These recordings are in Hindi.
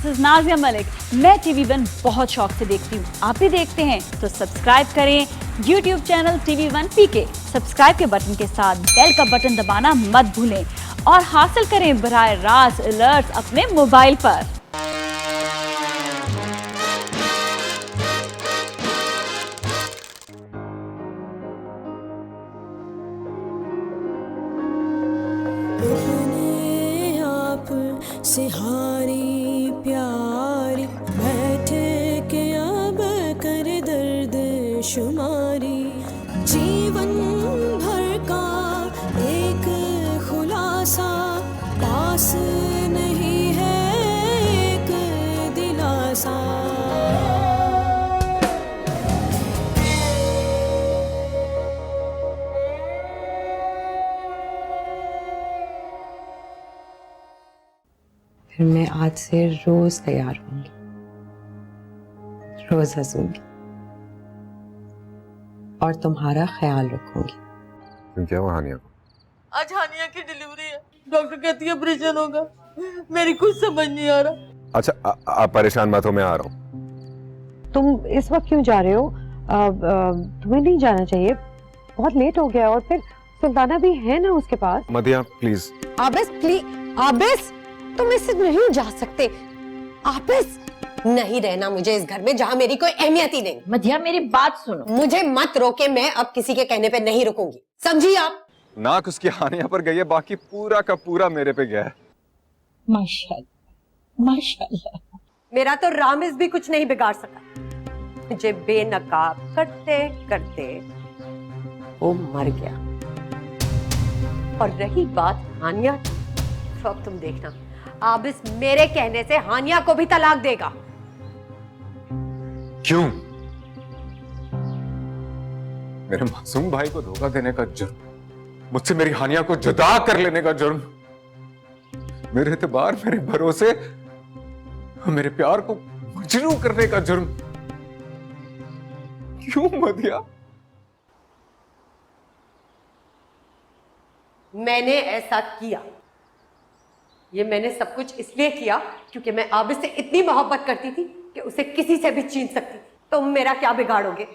This is Nazia Malik. मैं TV1 बहुत शौक से देखती हूँ, आप भी देखते हैं तो सब्सक्राइब करें YouTube channel TV1 PK। Subscribe के बटन के साथ बेल का बटन दबाना मत भूलें और हासिल करें बराह रास्त अलर्ट्स अपने मोबाइल पर। सिहारी प्यारी बैठे के अब कर दर्द शुमारी, जीवन भर का एक खुलासा पास नहीं है एक दिलासा। फिर मैं आज से रोज तैयार होंगी, रोज हंसूंगी और तुम्हारा ख्याल रखूंगी। क्या हुआ हानिया को? आज हानिया की डिलीवरी है, डॉक्टर कहती है ऑपरेशन होगा। मेरी कुछ समझ नहीं आ रहा। अच्छा आप परेशान मत हो, मैं आ रहा हूँ। तुम इस वक्त क्यों जा रहे हो? तुम्हें नहीं जाना चाहिए, बहुत लेट हो गया और फिर सुल्ताना भी है ना उसके पास। मदिया प्लीज। आबिस प्लीज, आबिस तुम इससे नहीं जा सकते। आबिस नहीं रहना मुझे इस घर में जहां मेरी कोई अहमियत ही नहीं। मधिया मेरी बात सुनो। मुझे मत रोके, मैं अब किसी के कहने पे नहीं रुकूंगी, समझी आप? नाक उसकी हानिया पर गई है, बाकी पूरा का पूरा मेरे पे गया है। माशाल्लाह माशाल्लाह। मेरा तो रामिज भी कुछ नहीं बिगाड़ सका। मुझे बेनकाब करते करते वो मर गया। और रही बात हानिया, तो अब तुम देखना आबिस मेरे कहने से हानिया को भी तलाक देगा। क्यों? मेरे मासूम भाई को धोखा देने का जुर्म, मुझसे मेरी हानिया को जुदा कर लेने का जुर्म, मेरे एतबार, मेरे भरोसे, मेरे प्यार को मजरू करने का जुर्म। क्यों मदिया? मैंने ऐसा किया, ये मैंने सब कुछ इसलिए किया क्योंकि मैं आबिद से इतनी मोहब्बत करती थी कि उसे किसी से भी छीन सकती थी। तुम मेरा क्या बिगाड़ोगे?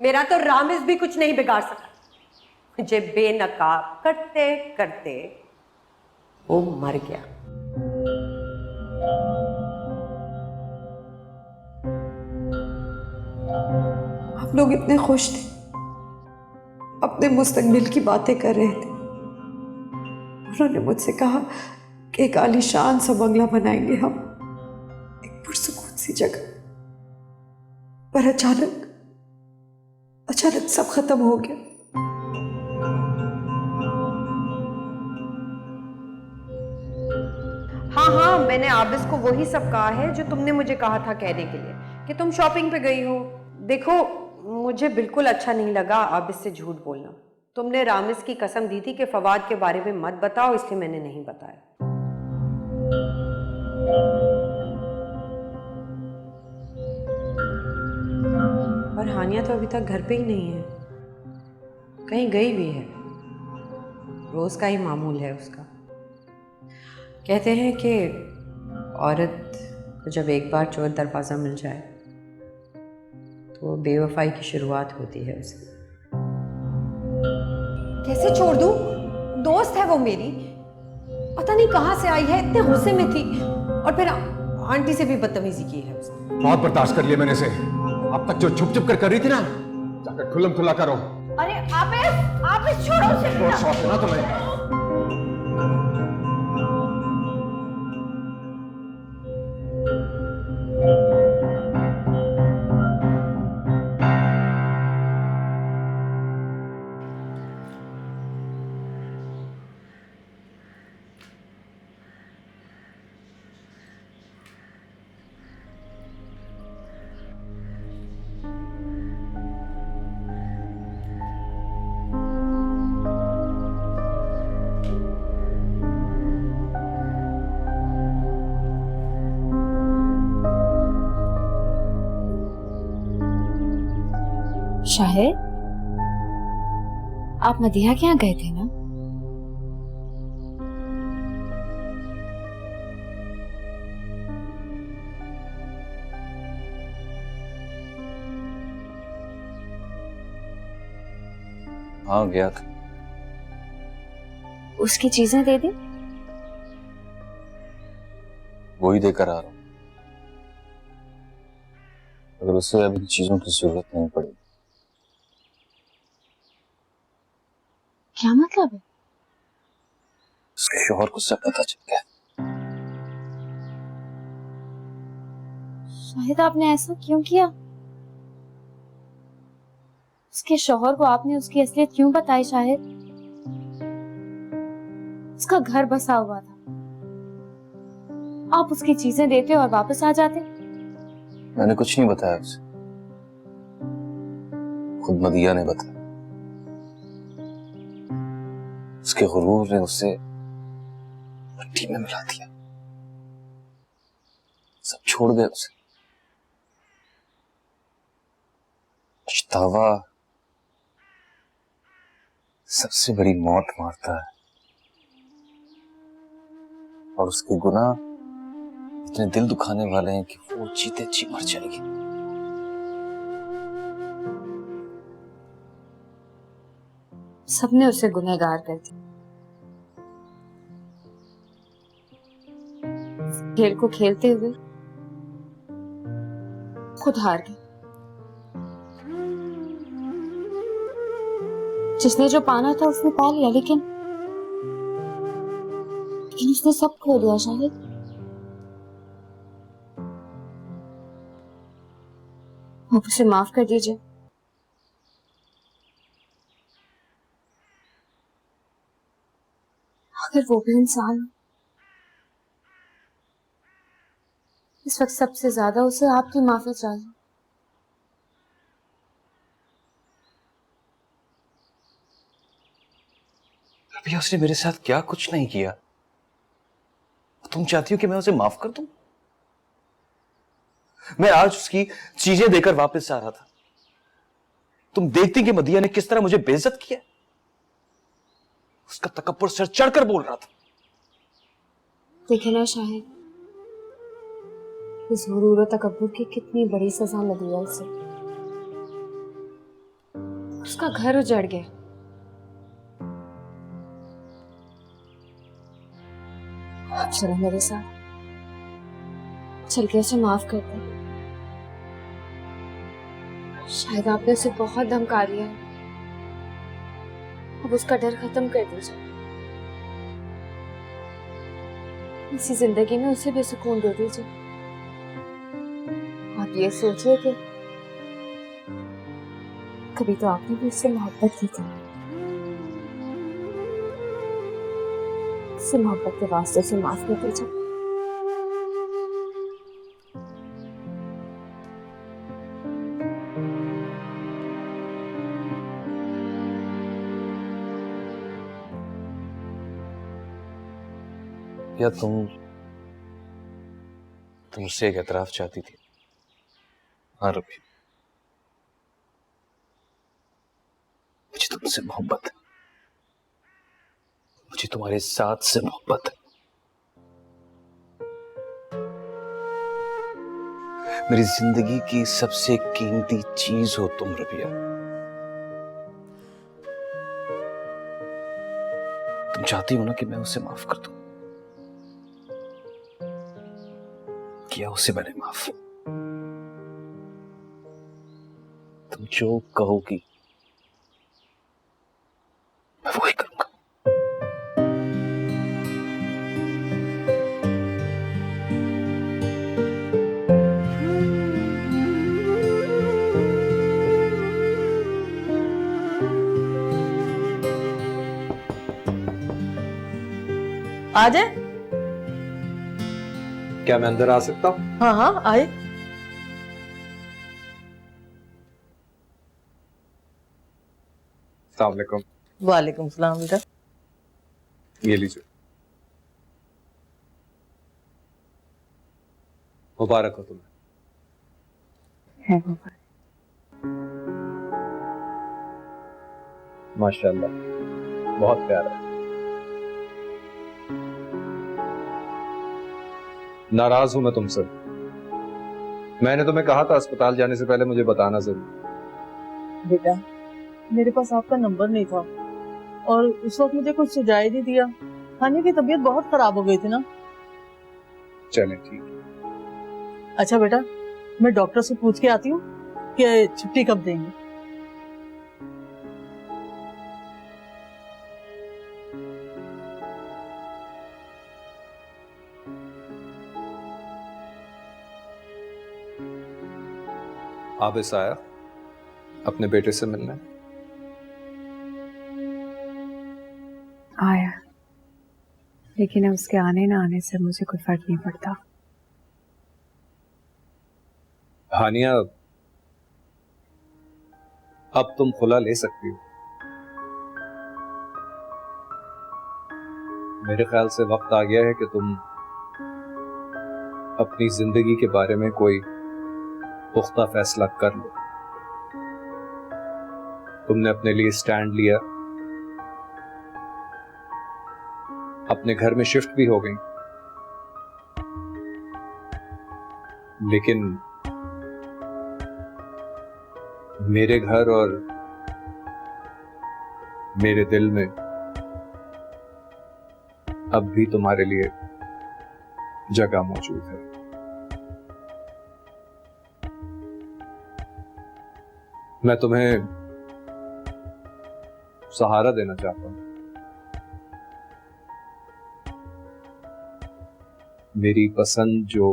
मेरा तो रामिज भी कुछ नहीं बिगाड़ सका। मुझे बेनकाब करते करते वो मर गया। हम लोग इतने खुश थे, अपने मुस्तकबिल की बातें कर रहे थे। उन्होंने मुझसे कहा कि एक आलीशान सा बंगला बनाएंगे हम, एक पुरसुकून सी जगह। पर अचानक सब खत्म हो गया। हाँ, मैंने आबिस को वही सब कहा है जो तुमने मुझे कहा था कहने के लिए, कि तुम शॉपिंग पे गई हो। देखो मुझे बिल्कुल अच्छा नहीं लगा आबिस से झूठ बोलना। तुमने रामिस की कसम दी थी कि फवाद के बारे में मत बताओ, इसलिए मैंने नहीं बताया। और हानिया तो अभी तक घर पे ही नहीं है, कहीं गई भी है। रोज का ही मामूल है उसका। कहते हैं कि औरत को जब एक बार चोर दरवाज़ा मिल जाए तो बेवफाई की शुरुआत होती है उसकी। कैसे छोड़ दूं? दोस्त है वो मेरी, पता नहीं कहाँ से आई है, इतने गुस्से में थी और फिर आंटी से भी बदतमीजी की है उसने। बहुत बर्दाश्त कर लिया मैंने से। अब तक जो छुप छुप कर रही थी ना, जाकर खुल्लम खुल्ला करो। अरे आबिस छोड़ो उसे। बहुत शौक है ना तुम्हें? शाहिद, आप मदिया के यहाँ गए थे ना? हाँ गया था। उसकी चीजें दे दी? वही देकर आ रहा हूँ। अगर उसे अब इन चीजों की जरूरत नहीं पड़ी। क्या मतलब है? उसके शौहर को सब पता चल गया। शाहिद आपने ऐसा क्यों किया? उसके शौहर को आपने उसकी असलियत क्यों बताई शाहिद? उसका घर बसा हुआ था, आप उसकी चीजें देते और वापस आ जाते। मैंने कुछ नहीं बताया उसे, खुद मदिया ने बताया। उसके गुरूर ने उसे मिट्टी में मिला दिया। सब छोड़ गए उसे। पछतावा सबसे बड़ी मौत मारता है, और उसके गुनाह इतने दिल दुखाने वाले हैं कि वो जीते जी मर जाएगी। सबने उसे गुनहगार कर दिया। खेल को खेलते हुए खुद हार गए। जिसने जो पाना था उसने पा लिया, लेकिन उसने सब खो दिया शाहिद। आप उसे माफ कर दीजिए। अगर वो भी इंसान है, इस वक्त सबसे ज्यादा उसे आपकी माफी चाहिए। भैया उसने मेरे साथ क्या कुछ नहीं किया। तुम चाहती हो कि मैं उसे माफ कर दूं? मैं आज उसकी चीजें देकर वापस आ रहा था। तुम देखती कि मदिया ने किस तरह मुझे बेइज्जत किया। उसका तकब्बुर सर चढ़कर बोल रहा था। देखे ना शाहिद, इस गुरूर और तकब्बुर की कितनी बड़ी सजा मिली है उसे। उसका घर उजड़ गया। आप चलो मेरे साथ, चल के उसे माफ कर दे। शायद आपने उसे बहुत धमका दिया है, अब उसका डर खत्म कर दीजिए। इसी जिंदगी में उसे भी सुकून दे दीजिए। आप ये सोचिए कि कभी तो आपने भी उससे मोहब्बत की थी। उससे मोहब्बत के वास्ते से माफ कर दीजिए। या तुमसे एक एतराफ चाहती थी। हाँ रबी, मुझे तुमसे मोहब्बत है। मुझे तुम्हारे साथ से मोहब्बत है। मेरी जिंदगी की सबसे कीमती चीज हो तुम रबिया। तुम चाहती हो ना कि मैं उसे माफ कर दूं। किया उसे मैंने माफ। तुम जो कहोगी मैं वही करूंगा। आ जाए। क्या मैं अंदर आ सकता हूँ? हाँ हाँ आए। अस्सलाम वालेकुम। वालेकुम सलाम बेटा। ये लीजिए। मुबारक हो तुम्हें। माशाल्लाह, बहुत प्यारा है। नाराज हूं मैं तुमसे। मैंने तुम्हें कहा था अस्पताल जाने से पहले मुझे बताना जरूर। बेटा मेरे पास आपका नंबर नहीं था और उस वक्त मुझे कुछ सुझाव ही नहीं दिया। हानिया की तबीयत बहुत खराब हो गई थी ना। चलें ठीक है। अच्छा बेटा, मैं डॉक्टर से पूछ के आती हूँ कि छुट्टी कब देंगे। आबिस आया अपने बेटे से मिलने? आया, लेकिन उसके आने ना आने से मुझे कोई फर्क नहीं पड़ता। हानिया, अब तुम खुला ले सकती हो। मेरे ख्याल से वक्त आ गया है कि तुम अपनी जिंदगी के बारे में कोई पुख्ता फैसला कर लो। तुमने अपने लिए स्टैंड लिया, अपने घर में शिफ्ट भी हो गई, लेकिन मेरे घर और मेरे दिल में अब भी तुम्हारे लिए जगह मौजूद है। मैं तुम्हें सहारा देना चाहता हूं। मेरी पसंद जो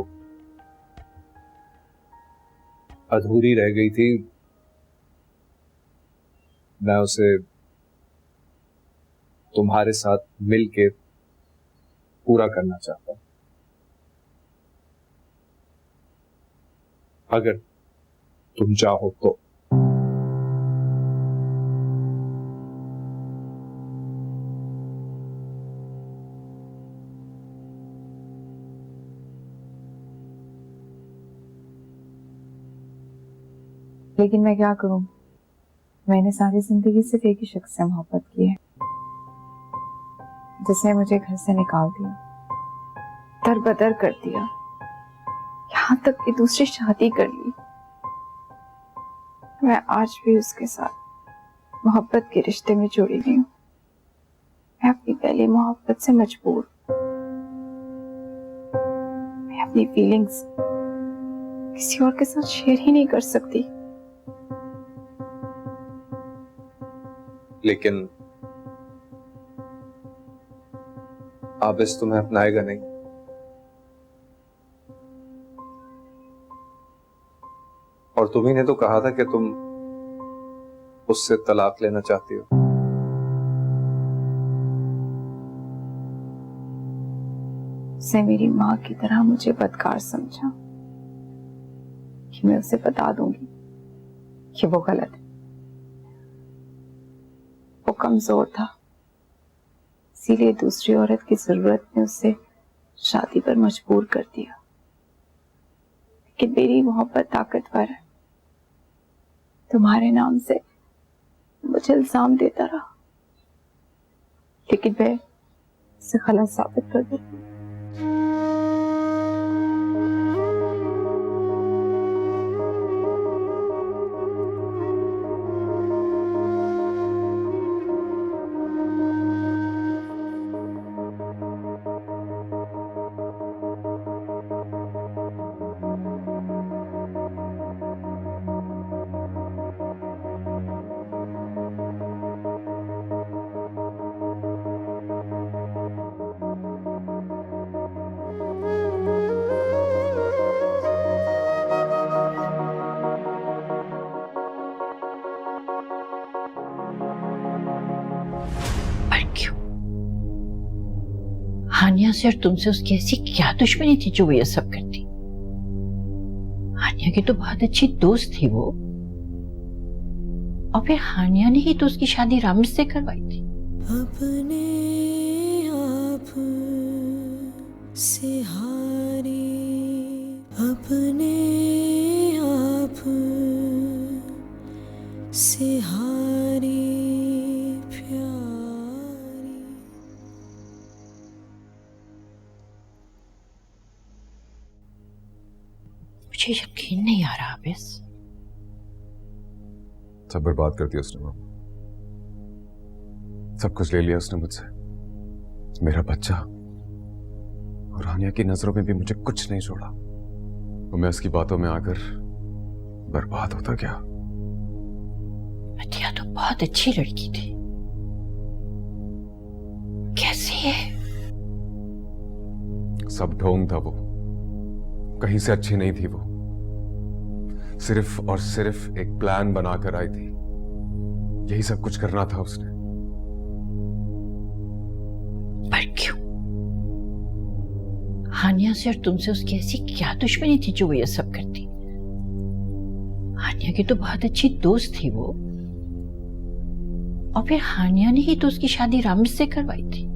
अधूरी रह गई थी, मैं उसे तुम्हारे साथ मिलके पूरा करना चाहता हूं, अगर तुम चाहो तो। लेकिन मैं क्या करूं, मैंने सारी जिंदगी सिर्फ एक ही शख्स से मोहब्बत की है, जिसने मुझे घर से निकाल दिया, दरबदर कर दिया, यहाँ तक कि दूसरी शादी कर ली। मैं आज भी उसके साथ मोहब्बत के रिश्ते में जुड़ी हुई हूँ। मैं अपनी पहली मोहब्बत से मजबूर, मैं अपनी फीलिंग्स किसी और के साथ शेयर ही नहीं कर सकती। लेकिन आबिस तुम्हें अपनाएगा नहीं। और तुम्ही ने तो कहा था कि तुम उससे तलाक लेना चाहती हो। उसने मेरी माँ की तरह मुझे बदकार समझा कि मैं उसे बता दूंगी कि वो गलत है। वो कमजोर था, इसीलिए दूसरी औरत की जरूरत ने उसे शादी पर मजबूर कर दिया। लेकिन मेरी मोहब्बत ताकतवर है। तुम्हारे नाम से मुझे इल्जाम देता रहा, लेकिन मैं उसे गलत साबित कर देती। हानिया से और तुमसे उसकी ऐसी क्या दुश्मनी थी जो वो ये सब करती? हानिया की तो बहुत अच्छी दोस्त थी वो, और फिर हानिया ने ही तो उसकी शादी रामेश से करवाई थी। अपने आप से हारी, अपने आप से हारी प्यारी। मुझे यकीन नहीं आ रहा आबिस। सब बर्बाद कर दिया उसने। सब कुछ ले लिया उसने मुझसे, मेरा बच्चा, और हानिया की नजरों में भी मुझे कुछ नहीं छोड़ा। तो मैं उसकी बातों में आकर बर्बाद होता गया। मदिया तो बहुत अच्छी लड़की थी, कैसी है? सब ढोंग था वो, कहीं से अच्छी नहीं थी वो। सिर्फ और सिर्फ एक प्लान बनाकर आई थी, यही सब कुछ करना था उसने। पर क्यों? हानिया से और तुमसे उसकी ऐसी क्या दुश्मनी थी जो वो ये सब करती? हानिया की तो बहुत अच्छी दोस्त थी वो, और फिर हानिया ने ही तो उसकी शादी रामिस से करवाई थी।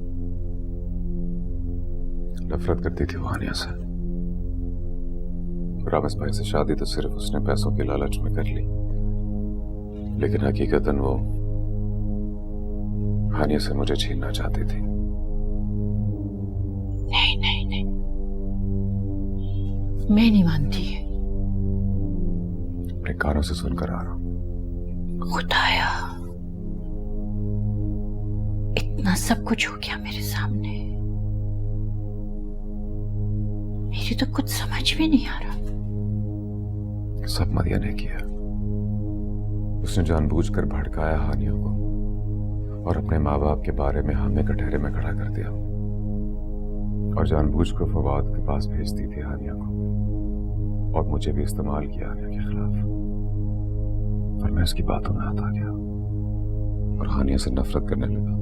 नफरत करती थी वो हानिया से। रामिस भाई से शादी तो सिर्फ उसने पैसों के लालच में कर ली, लेकिन हकीकतन वो हानिया से मुझे छीनना चाहती थी। नहीं नहीं नहीं, मैं नहीं मानती है। अपने कानों से सुनकर आ रहा हूं। खुदाया, इतना सब कुछ हो गया मेरे सामने, मेरी तो कुछ समझ में नहीं आ रहा। सब मदिया ने किया। उसने जानबूझकर भड़काया हानिया को और अपने माँ बाप के बारे में हमें कटहरे में खड़ा कर दिया, और जानबूझकर फवाद के पास भेजती थी हानिया को, और मुझे भी इस्तेमाल किया हानिया के खिलाफ। और मैं उसकी बातों में आता गया और हानिया से नफरत करने लगा।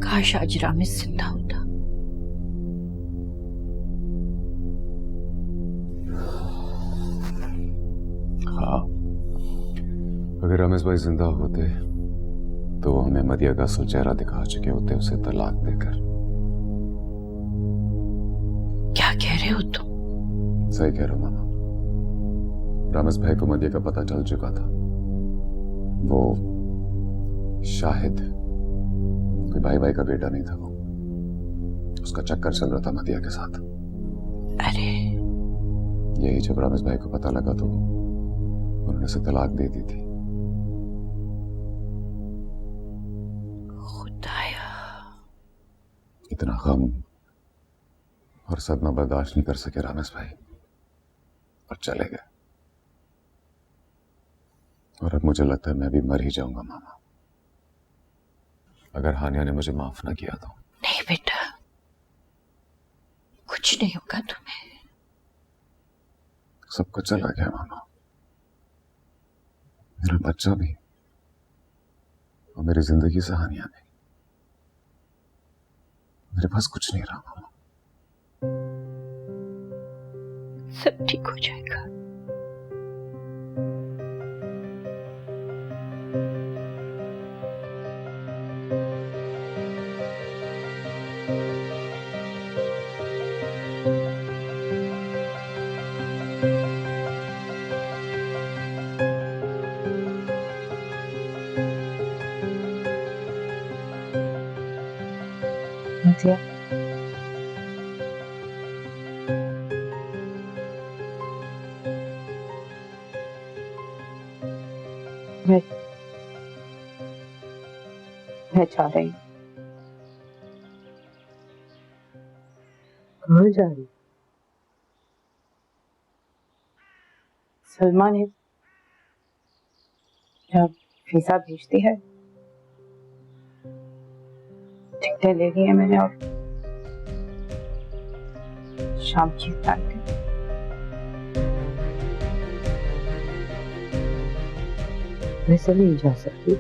काश आज रामिस जिंदा होता। हाँ, अगर रमेश भाई जिंदा होते तो वो हमें मदिया का असल चेहरा दिखा चुके होते, उसे तलाक देकर। क्या कह रहे हो तुम? सही कह रहा हूं मामा। रमेश भाई को मदिया का पता चल चुका था। वो शाहिद कोई भाई का बेटा नहीं था, वो उसका चक्कर चल रहा था मदिया के साथ। अरे यही जब रमेश भाई को पता लगा तो उन्होंने उसे तलाक दे दी थी। खुदाया, इतना गम और सदमा बर्दाश्त नहीं कर सके रमेश भाई और चले गए। और अब मुझे लगता है मैं भी मर ही जाऊंगा मामा, अगर हानिया ने मुझे माफ ना किया तो। नहीं बेटा, कुछ नहीं होगा तुम्हें। सब कुछ चला गया मामा, मेरा बच्चा भी और मेरी जिंदगी से हानिया भी। मेरे पास कुछ नहीं रहा मामा। सब ठीक हो जाएगा। मदिया, मैं जा रही हूँ। कहाँ जा रही? सलमा ने जब वीजा भेजती है, टिकटें ले ली है मैंने, और शाम की फ्लाइट है। वैसे नहीं जा सकती,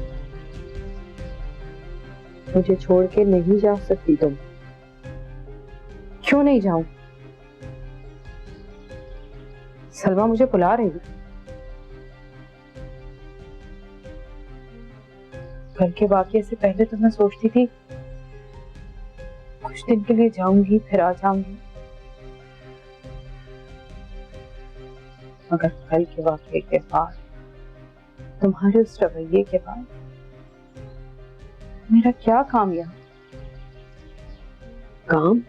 मुझे छोड़ के नहीं जा सकती तुम। क्यों नहीं जाऊं? सलमा मुझे बुला रही है। कल के वाकये से पहले तो मैं सोचती थी कुछ दिन के लिए जाऊंगी फिर आ जाऊंगी, मगर कल के वाकये के बाद, तुम्हारे उस रवैये के बाद, मेरा क्या काम यहाँ? काम?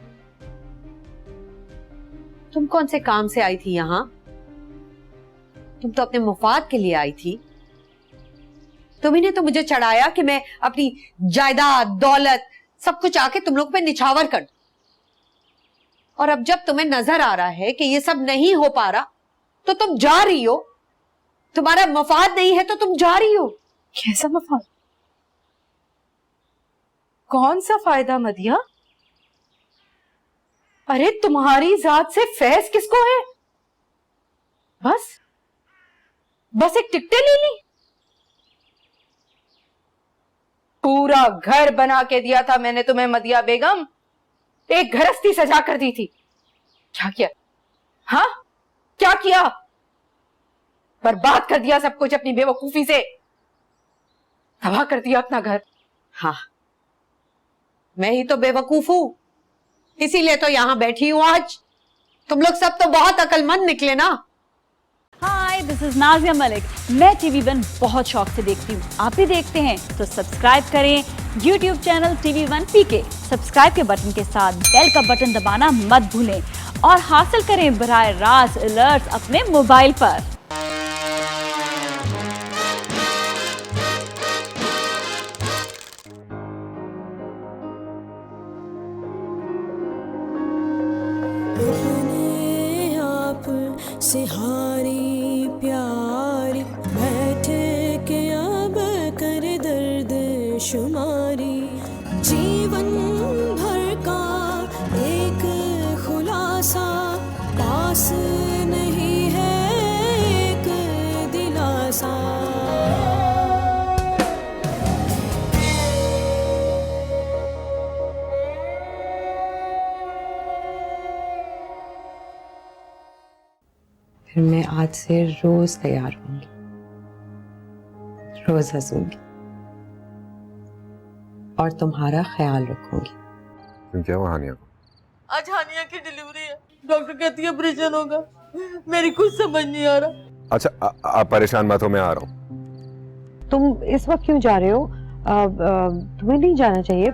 तुम कौन से काम से आई थी यहाँ? तुम तो अपने मुफाद के लिए आई थी। तुम्ही ने तो मुझे चढ़ाया कि मैं अपनी जायदाद दौलत सब कुछ आके तुम लोग पे निछावर कर। और अब जब तुम्हें नजर आ रहा है कि ये सब नहीं हो पा रहा तो तुम जा रही हो। तुम्हारा मफाद नहीं है तो तुम जा रही हो। कैसा मफाद? कौन सा फायदा मदिया? अरे तुम्हारी जात से फैज किसको है? बस एक टिकटें ले ली। पूरा घर बना के दिया था मैंने तुम्हें मदिया बेगम, एक गृहस्थी सजा कर दी थी। क्या किया? हाँ क्या किया? बर्बाद कर दिया सब कुछ अपनी बेवकूफी से, तबाह कर दिया अपना घर। हाँ, मैं ही तो बेवकूफ हूं, इसीलिए तो यहां बैठी हूं आज। तुम लोग सब तो बहुत अक्लमंद निकले ना। हाय, दिस इज नाजिया मलिक। मैं TV1 बहुत शौक से देखती हूँ, आप भी देखते हैं तो सब्सक्राइब करें YouTube channel TV1 PK। Subscribe के बटन के साथ बेल का बटन दबाना मत भूलें और हासिल करें बराह रास्त अलर्ट्स अपने मोबाइल पर। अपने आप से हारी प्यारी बैठे के अब कर दर्द शुमारी। जीवन भर का एक खुलासा पास नहीं है एक दिलासा। फिर मैं आज से रोज तैयार होंगी, रोज हंसूंगी और तुम्हारा ख्याल रखूंगी। क्यों, क्या हुआ हानिया को? आज हानिया की डिलीवरी है, डॉक्टर कहती है ऑपरेशन होगा। मेरी कुछ समझ नहीं आ रहा। अच्छा, आप परेशान मत हो, मैं आ रहा हूँ। तुम इस वक्त क्यों जा रहे हो? तुम्हें नहीं जाना चाहिए,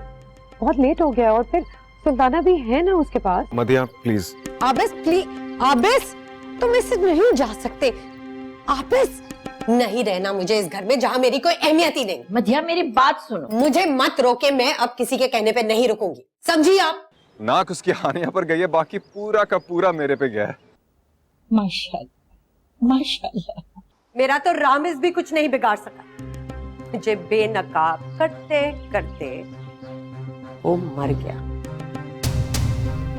बहुत लेट हो गया और फिर सुल्ताना भी है ना उसके पास। मदिया प्लीज। आबिस प्लीज, आबिस तुम इससे नहीं जा सकते। आबिस नहीं रहना मुझे इस घर में जहां मेरी कोई अहमियत ही नहीं। मदिया मेरी बात सुनो। मुझे मत रोके, मैं अब किसी के कहने पे नहीं रुकूंगी, समझी आप? नाक उसकी हानिया पर गई है, बाकी पूरा का पूरा मेरे पे गया है। माशाल्लाह माशाल्लाह। मेरा तो रामिज भी कुछ नहीं बिगाड़ सका। मुझे बेनकाब करते करते वो मर गया।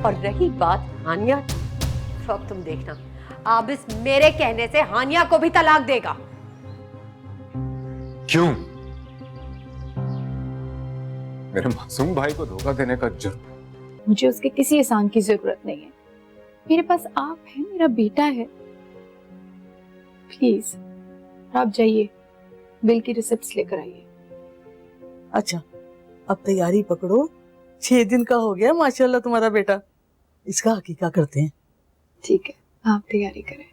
और रही बात हानिया की, तो अब तुम देखना आबिस मेरे कहने से हानिया को भी तलाक देगा। क्यों? मेरे मासूम भाई को धोखा देने का जुर्म। मुझे उसके किसी एहसान की जरूरत नहीं है। मेरे पास आप हैं, मेरा बेटा है। प्लीज आप जाइए, बिल की रिसिप्ट्स लेकर आइए। अच्छा अब तैयारी पकड़ो, 6 दिन का हो गया माशाल्लाह तुम्हारा बेटा। इसका हकीका करते हैं। ठीक है, आप तैयारी करें।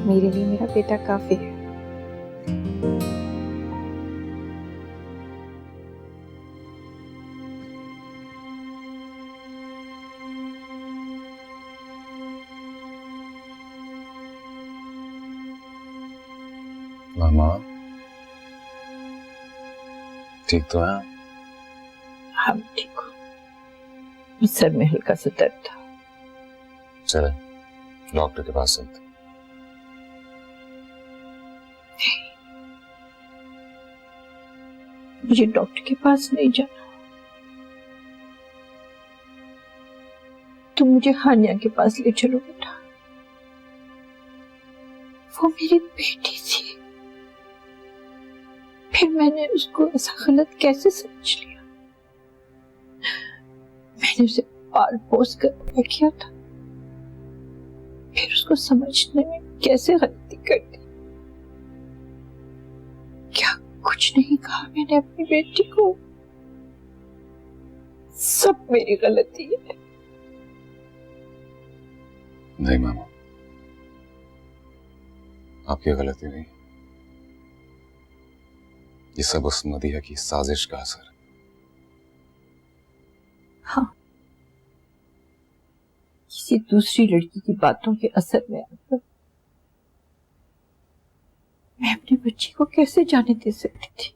मेरे लिए मेरा बेटा काफी है। मामा ठीक तो है? हम ठीक हो, सर में हल्का सा दर्द था। चले डॉक्टर के पास चलते। मुझे डॉक्टर के पास नहीं जाना, तुम मुझे हानिया के पास ले चलो बेटा। वो मेरी बेटी थी, फिर मैंने उसको ऐसा गलत कैसे समझ लिया? मैंने उसे पाल पोस कर बड़ा किया था, फिर उसको समझने में कैसे गलती कर दी। क्या कुछ नहीं कहा मैंने अपनी बेटी को? सब मेरी गलती है। नहीं मामा, आपकी गलती नहीं, ये सब उस मदिया की साजिश का असर है। हाँ, किसी दूसरी लड़की की बातों के असर में आकर मैं अपनी बच्ची को कैसे जाने दे सकती थी।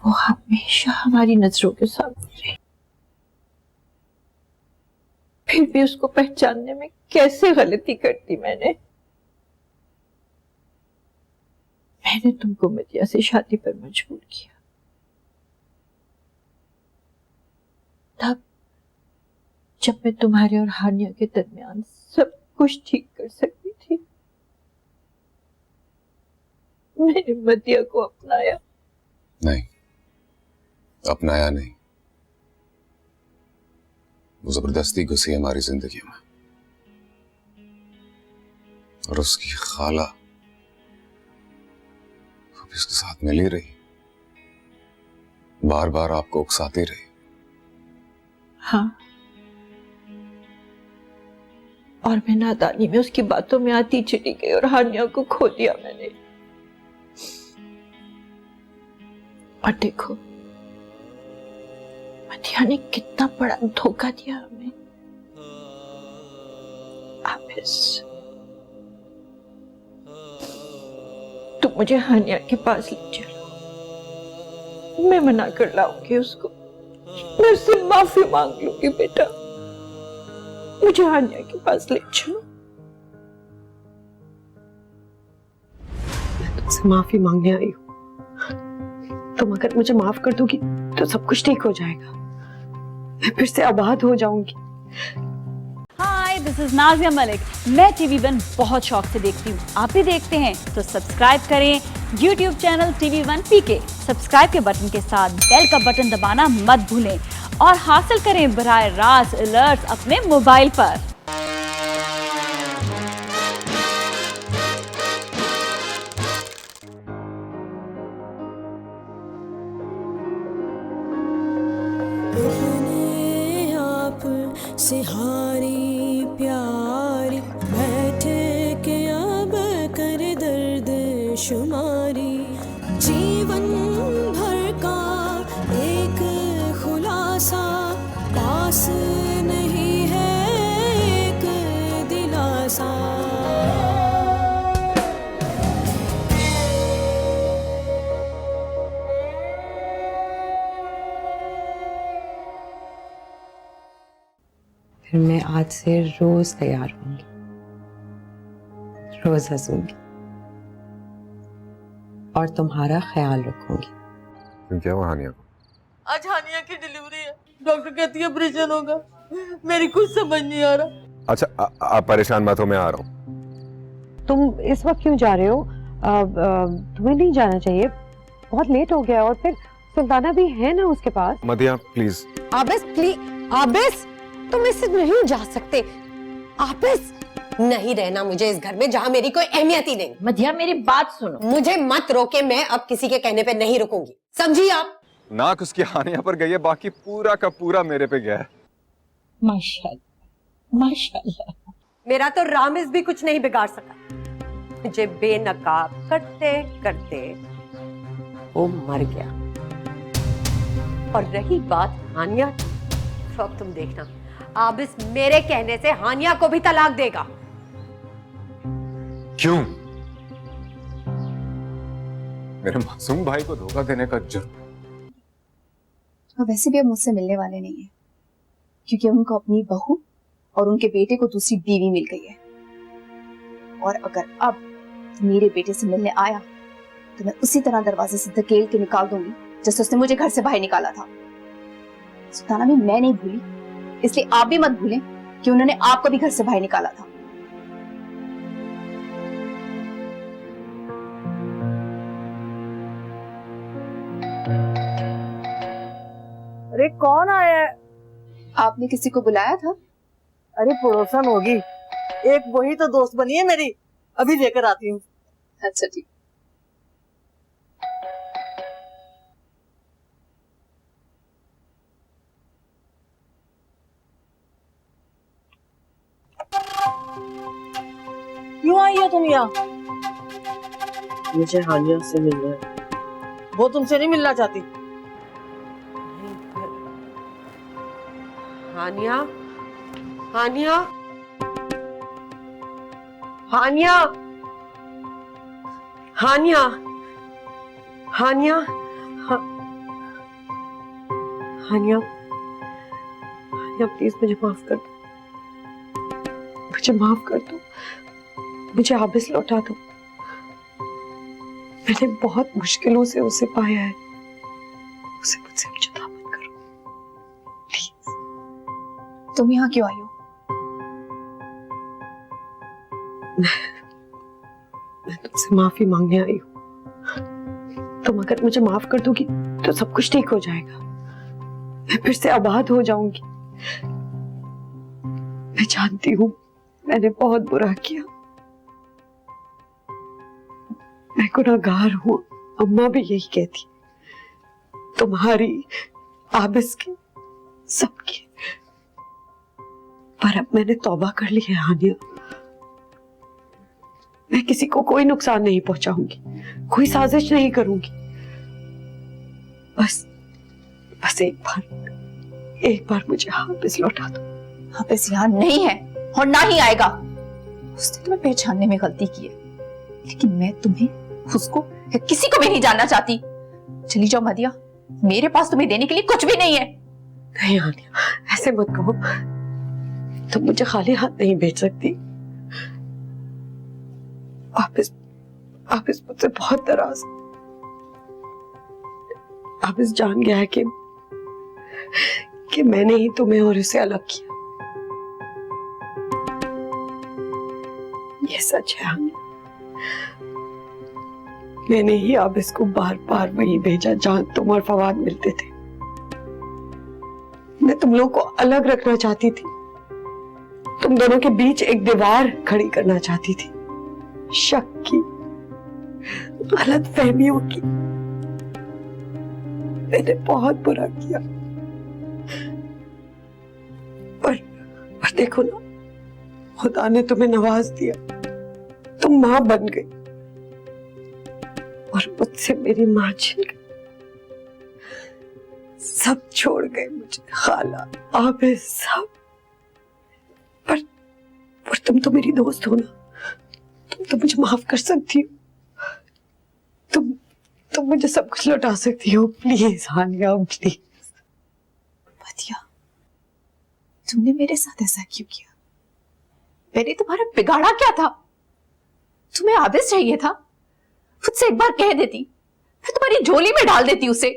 वो हमेशा हमारी नजरों के सामने रही, फिर भी उसको पहचानने में कैसे गलती कर दी मैंने तुमको मदिया से शादी पर मजबूर किया। तब जब मैं तुम्हारे और हानिया के दरमियान सब कुछ ठीक कर सकती थी, मैंने मदिया को अपनाया। नहीं, अपनाया नहीं, वो जबरदस्ती घुसी हमारी जिंदगी में, और उसकी खाला वो भी उसके साथ मिल ही रही, बार बार आपको उकसाती रही। हाँ, और मैं नादानी में उसकी बातों में आती चली गई और हानिया को खो दिया मैंने। और देखो मदिया ने कितना बड़ा धोखा दिया हमें। आबिस, तुम मुझे हानिया के पास ले चलो, मैं मना कर लाऊंगी उसको, मैं उससे माफी मांग लूंगी। बेटा, मुझे हानिया के पास ले चलो। मैं तुमसे माफी मांगने आई हूँ। तुम अगर मुझे माफ कर दोगी तो सब कुछ ठीक हो जाएगा, मैं फिर से आबाद हो जाऊंगी। हाय, दिस इज नाजिया मलिक। मैं TV1 बहुत शौक से देखती हूँ, आप भी देखते हैं तो सब्सक्राइब करें YouTube channel TV1 PK। Subscribe के बटन के साथ बेल का बटन दबाना मत भूलें और हासिल करें बराह रास्त अलर्ट्स अपने मोबाइल पर। अपने आप से हारी प्यारी, बैठे के अब कर दर्द शुमारी। जीवन भर का एक खुलासा पास नहीं है एक दिलासा। फिर मैं आज से रोज तैयार होंगी, रोज हंसूंगी और तुम्हारा ख्याल रखूंगी। क्यों, क्या हुआ हानिया को? आज हानिया की डिलीवरी है, डॉक्टर कहती है ऑपरेशन होगा। मेरी कुछ समझ नहीं आ रहा। अच्छा, आप परेशान मत हो, मैं आ रहा हूँ। तुम इस वक्त क्यों जा रहे हो? तुम्हें नहीं जाना चाहिए, बहुत लेट हो गया और फिर सुल्ताना भी है ना उसके पास। मदिया प्लीज। आबिस प्लीज, आबिस तुम इससे नहीं जा सकते। आबिस, नहीं रहना मुझे इस घर में जहां मेरी कोई अहमियत ही नहीं। मदिया, मेरी बात सुनो। मुझे मत रोके, मैं अब किसी के कहने पे नहीं रुकूंगी, समझी आप? नाक उसकी हानिया पर गई है, बाकी पूरा का पूरा मेरे पे गया है। माशाल्लाह, माशाल्लाह। मेरा तो रामिज भी कुछ नहीं बिगाड़ सका। मुझे बेनकाब करते करते वो मर गया। और रही बात हानिया की, तो अब तुम देखना, आबिस मेरे कहने से हानिया को भी तलाक देगा। क्यों? मेरे मासूम भाई को धोखा देने का जुर्म। और वैसे भी अब मुझसे मिलने वाले नहीं है, क्योंकि उनको अपनी बहू और उनके बेटे को दूसरी बीवी मिल गई है। और अगर अब मेरे बेटे से मिलने आया तो मैं उसी तरह दरवाजे से धकेल के निकाल दूंगी जैसे उसने मुझे घर से बाहर निकाला था। सुल्ताना भी मैं नहीं भूली, इसलिए आप भी मत भूलें कि उन्होंने आपको भी घर से बाहर निकाला था। अरे कौन आया है? आपने किसी को बुलाया था? अरे पड़ोसन होगी, एक वही तो दोस्त बनी है मेरी, अभी लेकर आती हूँ। अच्छा ठीक। क्यों आई हो तुम यहाँ? मुझे हानिया से मिलना है। वो तुमसे नहीं मिलना चाहती। हानिया, हानिया, हानिया, हानिया, हानिया, हानिया, हानिया प्लीज मुझे माफ कर दो, मुझे माफ कर दो, मुझे आबिस लौटा दो। मैंने बहुत मुश्किलों से उसे पाया है, उसे मुझसे जुदा मत करो प्लीज। तुम यहाँ क्यों आई हो? मैं तुमसे माफी मांगने आई हूँ। तुम अगर मुझे माफ कर दोगी तो सब कुछ ठीक हो जाएगा, मैं फिर से आबाद हो जाऊंगी। मैं जानती हूँ मैंने बहुत बुरा किया, मैं गुनहगार हूँ, अम्मा भी यही कहती, तुम्हारी, आबिस की, सबकी। पर अब मैंने तौबा कर ली है हानिया, मैं किसी को कोई नुकसान नहीं पहुंचाऊंगी, कोई साजिश नहीं करूंगी। बस एक बार मुझे हाफिज लौटा दो। हाफिज यहाँ नहीं है और ना ही आएगा। उसने तुम्हें पहचानने में गलती की है, लेकिन मैं तुम्हें, उसको या किसी को भी नहीं जानना चाहती। चली जाओ मदिया, मेरे पास तुम्हें देने के लिए कुछ भी नहीं है। नहीं हानिया, ऐसे मत कहो, तुम मुझे खाली हाथ नहीं भेज सकती। आबिस मुझसे बहुत नाराज है। आबिस जान गया है कि मैंने ही तुम्हें और उसे अलग किया। ये सच है हानिया, मैंने ही आबिस को बार बार वहीं भेजा जहां तुम और फवाद मिलते थे। मैं तुम लोगों को अलग रखना चाहती थी, तुम दोनों के बीच एक दीवार खड़ी करना चाहती थी, शक की, गलत फहमियों की। मैंने बहुत बुरा किया, पर देखो ना, खुदा ने तुम्हें नवाज दिया, तुम मां बन गई और मुझसे मेरी मां छिन गई। सब छोड़ गए मुझे, खाला, आबिस, सब। पर तुम तो मेरी दोस्त हो ना, तुम तो मुझे माफ कर सकती हो, तुम मुझे सब कुछ लौटा सकती हो। Please Hania, please. मदिया, तुमने मेरे साथ ऐसा क्यों किया? मैंने तुम्हारा बिगाड़ा क्या था? तुम्हें आबिस चाहिए था, मुझसे एक बार कह देती, मैं तुम्हारी झोली में डाल देती उसे।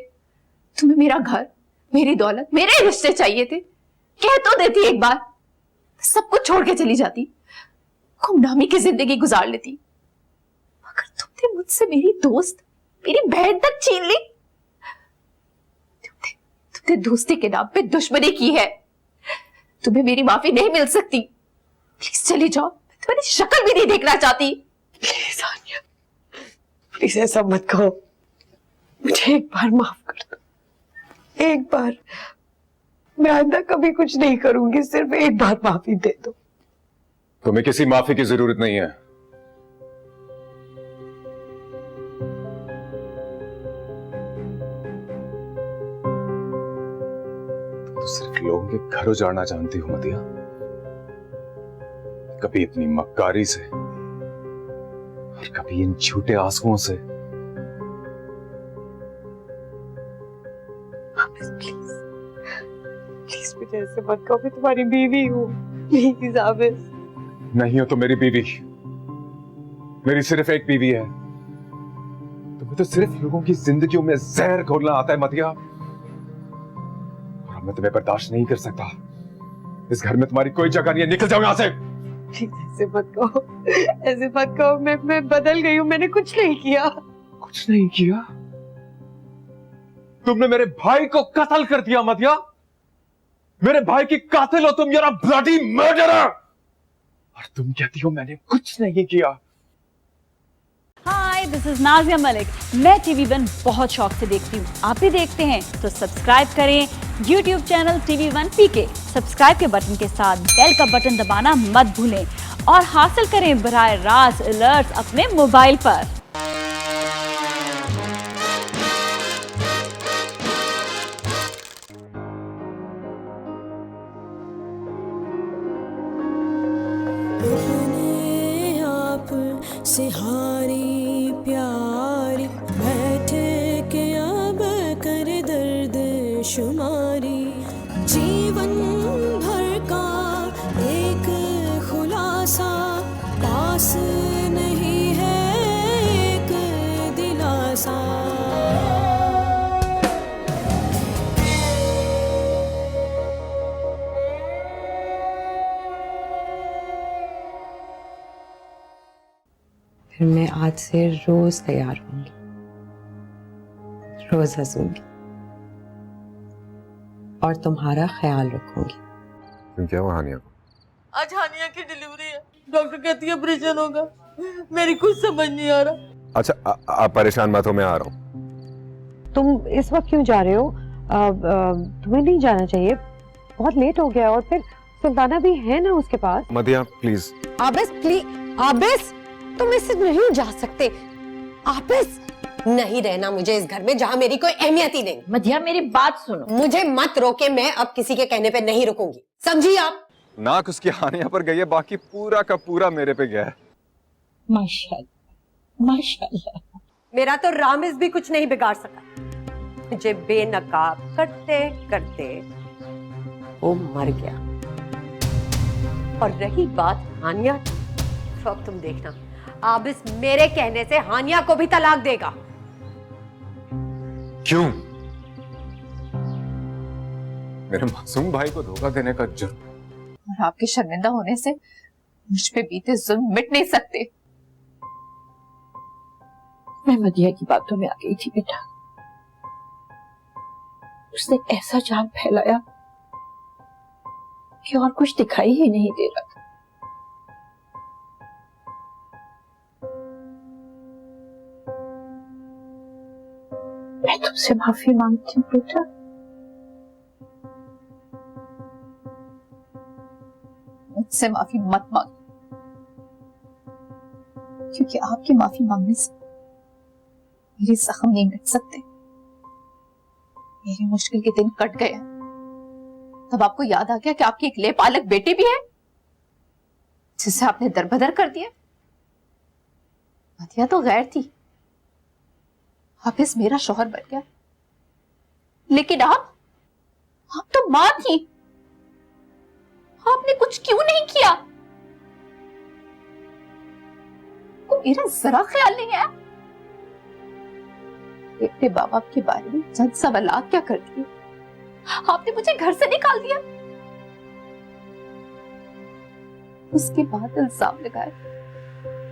तुम्हें मेरा घर, मेरी दौलत, मेरे रिश्ते चाहिए थे, कह तो देती एक बार, सब कुछ छोड़ के चली जाती, गुमनामी की जिंदगी गुजार लेती। मगर तुमने मुझसे मेरी दोस्त, मेरी बहन तक छीन ली। तुमने दोस्ती के नाम पे दुश्मनी की है। तुम्हें मेरी माफी नहीं मिल सकती। प्लीज चली जाओ, मैं तुम्हारी शक्ल भी नहीं देखना चाहती। प्लीज आनिया, प्लीज ऐसा मत कहो, मुझे एक बार माफ कर दो, एक बार। मैं आइंदा कभी कुछ नहीं करूंगी, सिर्फ एक बार माफी दे दो। तुम्हें किसी माफी की जरूरत नहीं है। तो सिर्फ लोगों के घर उजाड़ना जानती हो मदिया, कभी अपनी मक्कारी से और कभी इन झूठे आंसुओं से। प्लीज प्लीज मुझे ऐसे मत कहो, मैं तुम्हारी बीवी हूँ। प्लीज आबिस। नहीं हो तो मेरी बीवी, मेरी सिर्फ एक बीवी है। तुम्हें तो सिर्फ लोगों की जिंदगियों में जहर घोलना आता है मदिया, और मैं तुम्हें बर्दाश्त नहीं कर सकता। इस घर में तुम्हारी कोई जगह नहीं है, निकल जाओ यहां से। प्लीज ऐसे मत कहो, ऐसे मत कहो, मैं बदल गई हूँ, मैंने कुछ नहीं किया। कुछ नहीं किया? तुमने मेरे भाई को कत्ल कर दिया मदिया, मेरे भाई की कातिल हो तुम, यार ब्लडी मर्डरर। और तुम कहती हो मैंने कुछ नहीं किया। हाय, दिस इज नाजिया मलिक। मैं TV1 बहुत शौक से देखती हूँ, आप भी देखते हैं तो सब्सक्राइब करें YouTube channel TV1 PK। Subscribe के बटन के साथ बेल का बटन दबाना मत भूलें और हासिल करें बराह रास्त अलर्ट्स अपने मोबाइल पर। अपने आप से हारी प्यारी बैठे के अब कर दर्द शुमारी, जीवन भर का एक खुलासा पास नहीं है एक दिलासा। फिर मैं आज से रोज तैयार होंगी, रोज हंसूंगी और तुम्हारा ख्याल रखूंगी। क्यों, क्या हुआ हानिया को? आज हानिया की डिलीवरी है, डॉक्टर कहती है ऑपरेशन होगा। मेरी कुछ समझ नहीं आ रहा। अच्छा आप परेशान मत हो, मैं आ रहा हूँ। तुम इस वक्त क्यों जा रहे हो? तुम्हें नहीं जाना चाहिए, बहुत लेट हो गया और फिर सुल्ताना भी है ना उसके पास। मदिया प्लीज। आबिस प्लीज, आबिस तुम इससे नहीं जा सकते। आबिस नहीं रहना मुझे इस घर में जहां मेरी कोई अहमियत ही नहीं। मधिया मेरी बात सुनो। मुझे मत रोके, मैं अब किसी के कहने पे नहीं रुकूंगी, समझी आप? नाक उसकी हानिया पर गई है, बाकी पूरा का पूरा मेरे पे गया है। माशाल्लाह माशाल्लाह। मेरा तो रामिज भी कुछ नहीं बिगाड़ सका। मुझे बेनकाब करते करते वो मर गया। और रही बात हानिया की, तो अब तुम देखना आबिस मेरे कहने से हानिया को भी तलाक देगा। क्यों? मेरे मासूम भाई को धोखा देने का जुर्म। और आपके शर्मिंदा होने से मुझ पे बीते जुल्म मिट नहीं सकते। मैं मदिया की बातों में आ गई थी बेटा। उसने ऐसा जाल फैलाया कि और कुछ दिखाई ही नहीं दे रहा था। मैं तुमसे माफी मांगती हूँ बेटा। मुझसे माफी मत मांग, क्योंकि आपकी माफी मांगने से मेरे जख्म नहीं मिट सकते। मेरी मुश्किल के दिन कट गए। तब आपको याद आ गया कि आपकी एक लेपालक बेटी भी है जिसे आपने दरबदर कर दिया। मदिया तो गैर थी, हाफिज मेरा शौहर बन गया, लेकिन आप तो मां थी। आपने कुछ क्यों नहीं किया? को मेरा जरा ख्याल नहीं आया। बेटे बाप बाप के बारे में चंद सवालात क्या कर दिए। आपने मुझे घर से निकाल दिया। उसके बाद इल्जाम लगाया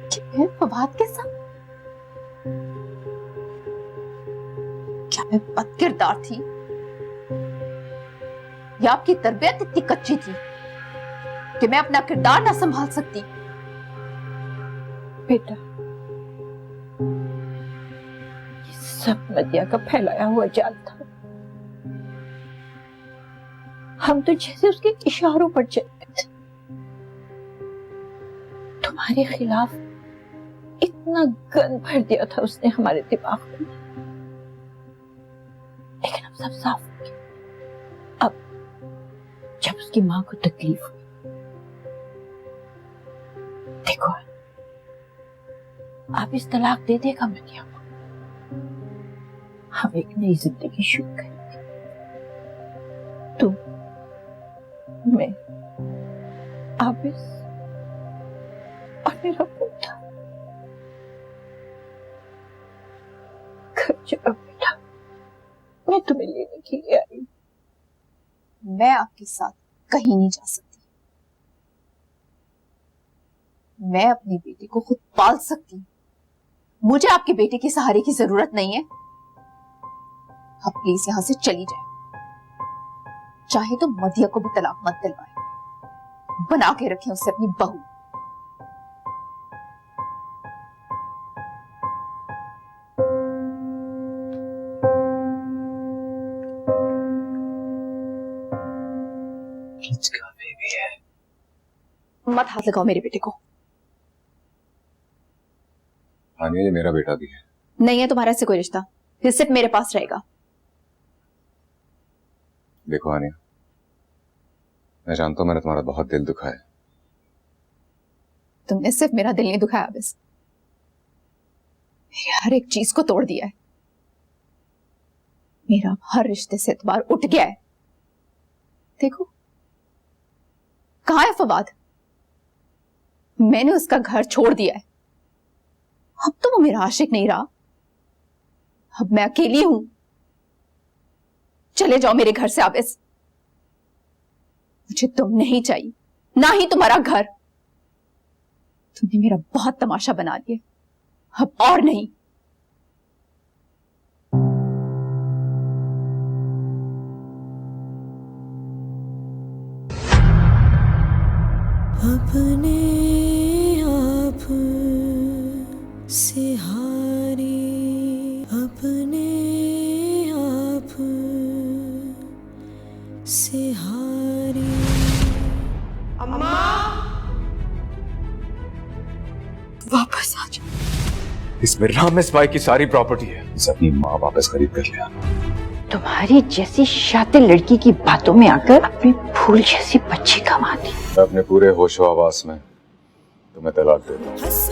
कि मैं फवाद के साथ। क्या मैं बद किरदार थी या आपकी तरबियत इतनी कच्ची थी कि मैं अपना किरदार ना संभाल सकती? बेटा ये सब मदिया का फैलाया हुआ जाल था। हम तो जैसे उसके इशारों पर चलते थे। तुम्हारे खिलाफ इतना गंद भर दिया था उसने हमारे दिमाग में, लेकिन अब सब साफ हो गया। अब जब उसकी मां को तकलीफ हुई, देखो आप इस तलाक दे देगा मदिया को, हम एक नई जिंदगी शुरू करेंगे। तुम, मैं, आबिस और मेरा पोता। घर चलो बेटा, मैं तुम्हें लेने के लिए आई हूं। मैं आपके साथ कहीं नहीं जा सकती। मैं अपने बेटे को खुद पाल सकती हूँ। मुझे आपके बेटे के सहारे की जरूरत नहीं है। आप प्लीज यहां से चली जाए। चाहे तो मदिया को भी तलाक मत दिलवाए, बना के रखें उसे अपनी बहू। मत हाथ लगाओ मेरे बेटे को। हानिया, ये मेरा बेटा भी है। नहीं है तुम्हारा इससे कोई रिश्ता, ये सिर्फ मेरे पास रहेगा। देखो हानिया, मैं जानता हूं मैंने तुम्हारा बहुत दिल दुखाया है। तुमने सिर्फ मेरा दिल नहीं दुखाया आबिस, मेरे हर एक चीज को तोड़ दिया है। मेरा हर रिश्ते से एतबार उठ गया है। देखो कहां है फवाद, मैंने उसका घर छोड़ दिया है। अब तो वो मेरा आशिक नहीं रहा, अब मैं अकेली हूं। चले जाओ मेरे घर से आबिस, मुझे तुम नहीं चाहिए, ना ही तुम्हारा घर। तुमने मेरा बहुत तमाशा बना दिया, अब और नहीं। अपने आप से हारी, अपने आप से हारी। वापस आ जा। इसमें रामेश भाई की सारी प्रॉपर्टी है, इसे अपनी माँ वापस खरीद कर लिया। तुम्हारी जैसी शातिर लड़की की बातों में आकर अपनी फूल जैसी बच्ची कमा दी। मैं अपने पूरे होशो आवास में तुम्हें तलाक देता हूँ। हंस